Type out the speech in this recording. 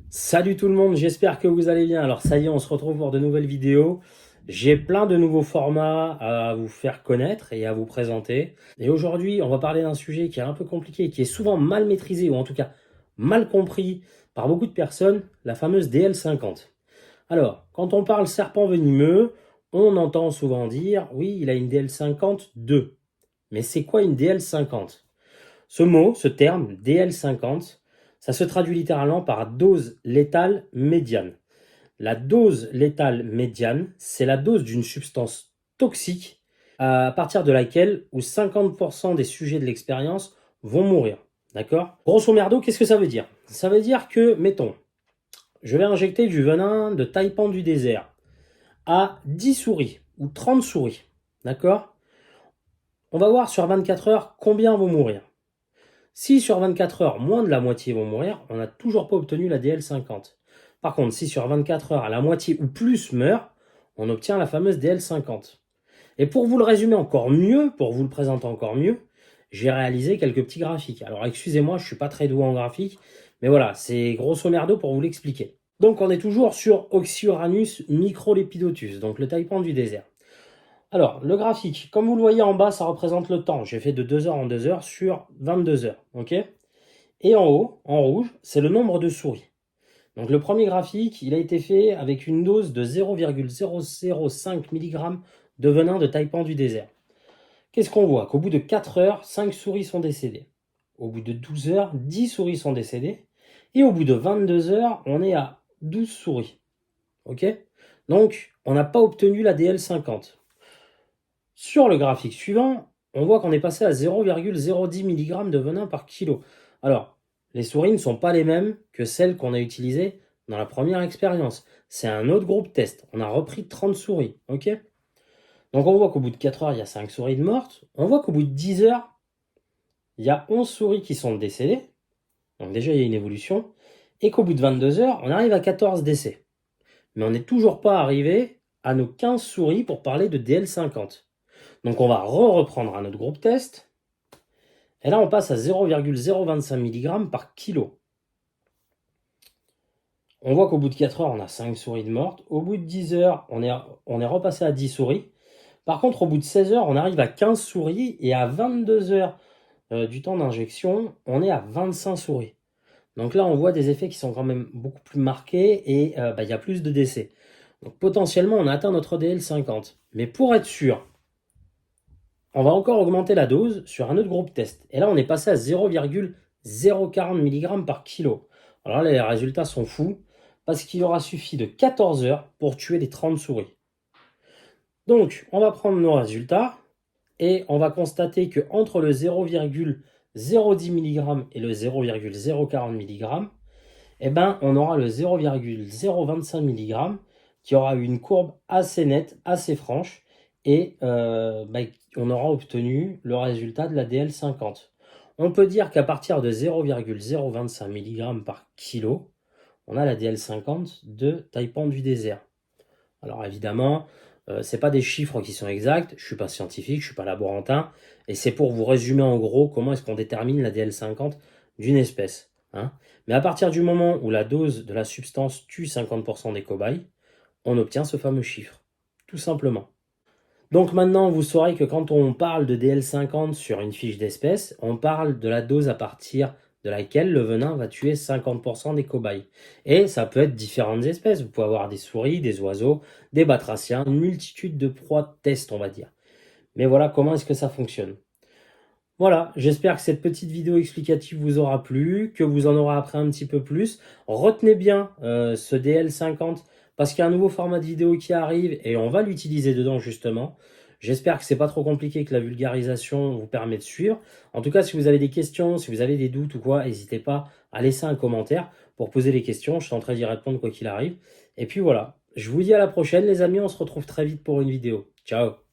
Salut tout le monde, j'espère que vous allez bien. Alors ça y est, on se retrouve pour de nouvelles vidéos. J'ai plein de nouveaux formats à vous faire connaître et à vous présenter. Et aujourd'hui, on va parler d'un sujet qui est un peu compliqué, qui est souvent mal maîtrisé ou en tout cas mal compris par beaucoup de personnes, la fameuse DL50. Alors, quand on parle serpent venimeux, on entend souvent dire, oui, il a une DL50 2. Mais c'est quoi une DL50? Ce mot, ce terme, DL50, ça se traduit littéralement par dose létale médiane. La dose létale médiane, c'est la dose d'une substance toxique à partir de laquelle où 50% des sujets de l'expérience vont mourir. D'accord? Grosso merdo, qu'est-ce que ça veut dire? Ça veut dire que, mettons, je vais injecter du venin de taipan du désert à 10 souris ou 30 souris. D'accord? On va voir sur 24 heures combien vont mourir. Si sur 24 heures, moins de la moitié vont mourir, on n'a toujours pas obtenu la DL50. Par contre, si sur 24 heures, la moitié ou plus meurt, on obtient la fameuse DL50. Et pour vous le résumer encore mieux, pour vous le présenter encore mieux, j'ai réalisé quelques petits graphiques. Alors excusez-moi, je ne suis pas très doué en graphique, mais voilà, c'est grosso merdo pour vous l'expliquer. Donc on est toujours sur Oxyuranus microlepidotus, donc le taipan du désert. Alors, le graphique, comme vous le voyez en bas, ça représente le temps. J'ai fait de 2 heures en 2 heures sur 22 heures. Ok? Et en haut, en rouge, c'est le nombre de souris. Donc le premier graphique, il a été fait avec une dose de 0,005 mg de venin de taipan du désert. Qu'est-ce qu'on voit? Qu'au bout de 4 heures, 5 souris sont décédées. Au bout de 12 heures, 10 souris sont décédées. Et au bout de 22 heures, on est à 12 souris. Ok? Donc, on n'a pas obtenu la DL50. Sur le graphique suivant, on voit qu'on est passé à 0,010 mg de venin par kilo. Alors, les souris ne sont pas les mêmes que celles qu'on a utilisées dans la première expérience. C'est un autre groupe test. On a repris 30 souris. Ok? Donc on voit qu'au bout de 4 heures, il y a 5 souris de mortes. On voit qu'au bout de 10 heures, il y a 11 souris qui sont décédées. Donc déjà, il y a une évolution. Et qu'au bout de 22 heures, on arrive à 14 décès. Mais on n'est toujours pas arrivé à nos 15 souris pour parler de DL50. Donc on va reprendre un autre groupe test. Et là, on passe à 0,025 mg par kilo. On voit qu'au bout de 4 heures, on a 5 souris de mortes. Au bout de 10 heures, on est repassé à 10 souris. Par contre, au bout de 16 heures, on arrive à 15 souris. Et à 22 heures du temps d'injection, on est à 25 souris. Donc là, on voit des effets qui sont quand même beaucoup plus marqués et il y a plus de décès. Donc potentiellement, on a atteint notre DL50. Mais pour être sûr, on va encore augmenter la dose sur un autre groupe test. Et là, on est passé à 0,040 mg par kilo. Alors là, les résultats sont fous parce qu'il aura suffi de 14 heures pour tuer les 30 souris. Donc, on va prendre nos résultats et on va constater qu'entre le 0,010 mg et le 0,040 mg, eh ben, on aura le 0,025 mg qui aura une courbe assez nette, assez franche, et on aura obtenu le résultat de la DL50. On peut dire qu'à partir de 0,025 mg par kilo, on a la DL50 de taipan du désert. Alors évidemment, ce n'est pas des chiffres qui sont exacts, je ne suis pas scientifique, je ne suis pas laborantin, et c'est pour vous résumer en gros comment est-ce qu'on détermine la DL50 d'une espèce. Hein. Mais à partir du moment où la dose de la substance tue 50% des cobayes, on obtient ce fameux chiffre, tout simplement. Donc maintenant, vous saurez que quand on parle de DL50 sur une fiche d'espèce, on parle de la dose à partir de laquelle le venin va tuer 50% des cobayes. Et ça peut être différentes espèces. Vous pouvez avoir des souris, des oiseaux, des batraciens, une multitude de proies test, on va dire. Mais voilà comment est-ce que ça fonctionne. Voilà, j'espère que cette petite vidéo explicative vous aura plu, que vous en aurez appris un petit peu plus. Retenez bien ce DL50 parce qu'il y a un nouveau format de vidéo qui arrive et on va l'utiliser dedans justement. J'espère que c'est pas trop compliqué, que la vulgarisation vous permet de suivre. En tout cas, si vous avez des questions, si vous avez des doutes ou quoi, n'hésitez pas à laisser un commentaire pour poser les questions. Je tenterai d'y répondre quoi qu'il arrive. Et puis voilà, je vous dis à la prochaine les amis, on se retrouve très vite pour une vidéo. Ciao!